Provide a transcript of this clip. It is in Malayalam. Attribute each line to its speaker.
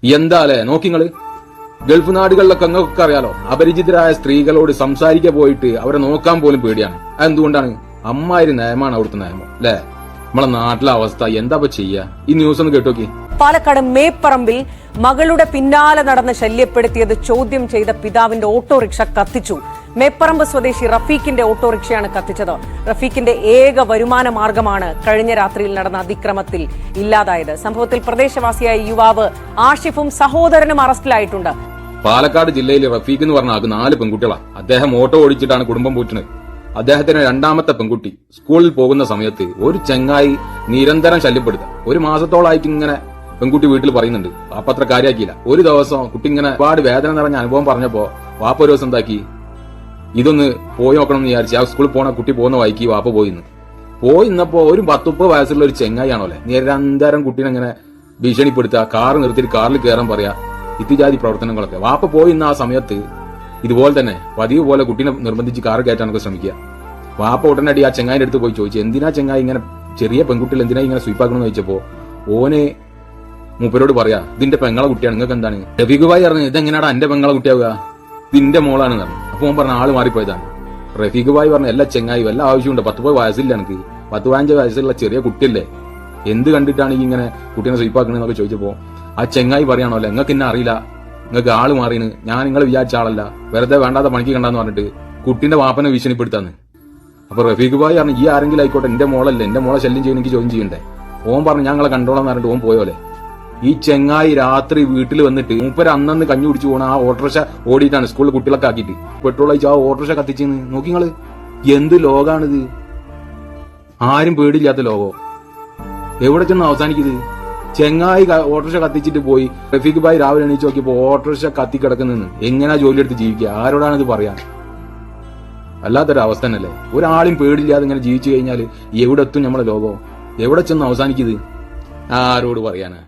Speaker 1: എന്താ അല്ലേ നോക്കിങ്ങള് ഗൾഫ് നാടുകളിലൊക്കെ അങ്ങൊക്കെ അറിയാലോ, അപരിചിതരായ സ്ത്രീകളോട് സംസാരിക്കാൻ പോയിട്ട് അവരെ നോക്കാൻ പോലും പേടിയാണ്. അതെന്തുകൊണ്ടാണ്? അമ്മാതിരി നയമാണ് അവിടുത്തെ നിയമം അല്ലെ? നമ്മളെ നാട്ടിലെ അവസ്ഥ എന്താ ചെയ്യാ? ഈ ന്യൂസ് ഒന്ന് കേട്ടോക്കി.
Speaker 2: പാലക്കാട് മേപ്പറമ്പിൽ മകളുടെ പിന്നാലെ നടന്ന് ശല്യപ്പെടുത്തിയത് ചോദ്യം ചെയ്ത പിതാവിന്റെ ഓട്ടോറിക്ഷ കത്തിച്ചു. മേപ്പറമ്പ് സ്വദേശി റഫീഖിന്റെ ഓട്ടോറിക്ഷയാണ് കത്തിച്ചത്. റഫീഖിന്റെ ഏക വരുമാന മാർഗമാണ് കഴിഞ്ഞ രാത്രിയിൽ നടന്ന അതിക്രമത്തിൽ ഇല്ലാതായത്. സംഭവത്തിൽ പ്രദേശവാസിയായ യുവാവ് ആഷിഫും സഹോദരനും അറസ്റ്റിലായിട്ടുണ്ട്.
Speaker 1: പാലക്കാട് ജില്ലയിൽ റഫീഖ് എന്ന് പറഞ്ഞ 4 പെൺകുട്ടികളാണ്. അദ്ദേഹം ഓട്ടോ ഓടിച്ചിട്ടാണ് കുടുംബം പോറ്റുന്നത്. അദ്ദേഹത്തിന് രണ്ടാമത്തെ പെൺകുട്ടി സ്കൂളിൽ പോകുന്ന സമയത്ത് ഒരു ചെങ്ങായി നിരന്തരം ശല്യപ്പെടുത്തുക. ഒരു മാസത്തോളായിട്ട് ഇങ്ങനെ പെൺകുട്ടി വീട്ടിൽ പറയുന്നുണ്ട്. വാപ്പ അത്ര കാര്യമാക്കിയില്ല. ഒരു ദിവസം കുട്ടി ഇങ്ങനെ ഒരുപാട് വേദന നിറഞ്ഞ അനുഭവം പറഞ്ഞപ്പോ വാപ്പ ഒരു ദിവസം എന്താക്കി, ഇതൊന്ന് പോയി നോക്കണം എന്ന് വിചാരിച്ചു. ആ സ്കൂളിൽ പോണ കുട്ടി പോകുന്ന വൈക്ക് വാപ്പ പോയിന്നപ്പോ ഒരു 10-30 വയസ്സുള്ള ഒരു ചെങ്ങായിയാണോലെ നിരന്തരം കുട്ടീനെ ഇങ്ങനെ ഭീഷണിപ്പെടുത്തുക, കാറ് നിർത്തിയിട്ട് കാറിൽ കയറാൻ പറയാ, ഇത്തിജാതി പ്രവർത്തനങ്ങളൊക്കെ. വാപ്പ പോയിന്ന ആ സമയത്ത് ഇതുപോലെ തന്നെ പതിവ് പോലെ കുട്ടീനെ നിർബന്ധിച്ച് കാറ് കയറ്റാനൊക്കെ ശ്രമിക്കുക. വാപ്പ ഉടനടി ആ ചെങ്ങായിന്റെ അടുത്ത് പോയി ചോദിച്ചു, എന്തിനാ ചെങ്ങായി ഇങ്ങനെ ചെറിയ പെൺകുട്ടികൾ എന്തിനാ ഇങ്ങനെ സ്വീപ്പാക്കണമെന്ന് ചോദിച്ചപ്പോ ഓനെ മൂപ്പരോട് പറയാ, ഇതിന്റെ പെങ്ങളെ കുട്ടിയാണ്, നിങ്ങൾക്ക് എന്താണ്? റഫീഖ് ഭായി പറഞ്ഞു, ഇതെങ്ങനെയാടാ എന്റെ പെങ്ങളെ കുട്ടിയാവുക, ഇതിന്റെ മോളാണെന്ന് പറഞ്ഞു. അപ്പൊ ഓൻ പറഞ്ഞ ആള് മാറിപ്പോയതാണ്. റഫീഖ് ഭായി പറഞ്ഞു, എല്ലാ ചെങ്ങായി വല്ല ആവശ്യമുണ്ട്, 10 വയസ്സില്ല എനിക്ക്, 10-15 വയസ്സുള്ള ചെറിയ കുട്ടിയല്ലേ, എന്ത് കണ്ടിട്ടാണ് ഈ ഇങ്ങനെ കുട്ടീനെ സ്വീപ്പാക്കണെന്നൊക്കെ ചോദിച്ചപ്പോ ആ ചെങ്ങായി പറയാണോ, അല്ലെ നിങ്ങൾക്ക് എന്നെ അറിയില്ല, നിങ്ങൾക്ക് ആള് മാറിന്, ഞാൻ നിങ്ങൾ വിചാരിച്ച ആളല്ല, വെറുതെ വേണ്ടാത്ത പണിക്ക് കണ്ടെന്ന് പറഞ്ഞിട്ട് കുട്ടിന്റെ വാപ്പനെ ഭീഷണിപ്പെടുത്താന്ന്. അപ്പൊ റഫീഖ് ഭായി പറഞ്ഞു, ഈ ആരെങ്കിലും ആയിക്കോട്ടെ, എന്റെ മോളല്ലേ, എന്റെ മോളെ ശല്യം ചെയ്യാൻ എനിക്ക് ചോദ്യം ചെയ്യണ്ടേ. ഓൻ പറഞ്ഞു, ഞങ്ങളെ കണ്ടോളാന്ന് പറഞ്ഞിട്ട് ഓൻ പോയോലെ. ഈ ചെങ്ങായി രാത്രി വീട്ടിൽ വന്നിട്ട് മൂപ്പര് അന്നന്ന് കഞ്ഞി കുടിച്ചു പോണ ആ ഓട്ടോറിക്ഷ ഓടിയിട്ടാണ് സ്കൂളിൽ കുട്ടികളൊക്കെ ആക്കിയിട്ട് പെട്രോൾ അയച്ചു ആ ഓട്ടോറിക്ഷ കത്തിച്ചെന്ന്. നോക്കിങ്ങള് എന്ത് ലോകാണിത്, ആരും പേടില്ലാത്ത ലോകോ. എവിടെ ചെന്ന് അവസാനിക്കുന്നത്? ചെങ്ങായി ഓട്ടോറിക്ഷ കത്തിച്ചിട്ട് പോയി. റഫീഖ് ഭായി രാവിലെ എണീച്ച് നോക്കിയപ്പോ ഓട്ടോറിക്ഷ കത്തി കിടക്കുന്നെന്ന്. എങ്ങനെയാ ജോലി എടുത്ത് ജീവിക്കുക? ആരോടാണിത് പറയാൻ? അല്ലാത്തൊരവസ്ഥ തന്നെയല്ലേ. ഒരാളും പേടില്ലാതെ ഇങ്ങനെ ജീവിച്ചു കഴിഞ്ഞാൽ എവിടെ എത്തും നമ്മളെ ലോകോ? എവിടെ ചെന്ന് അവസാനിക്കുന്നത്? ആരോട് പറയാനാ?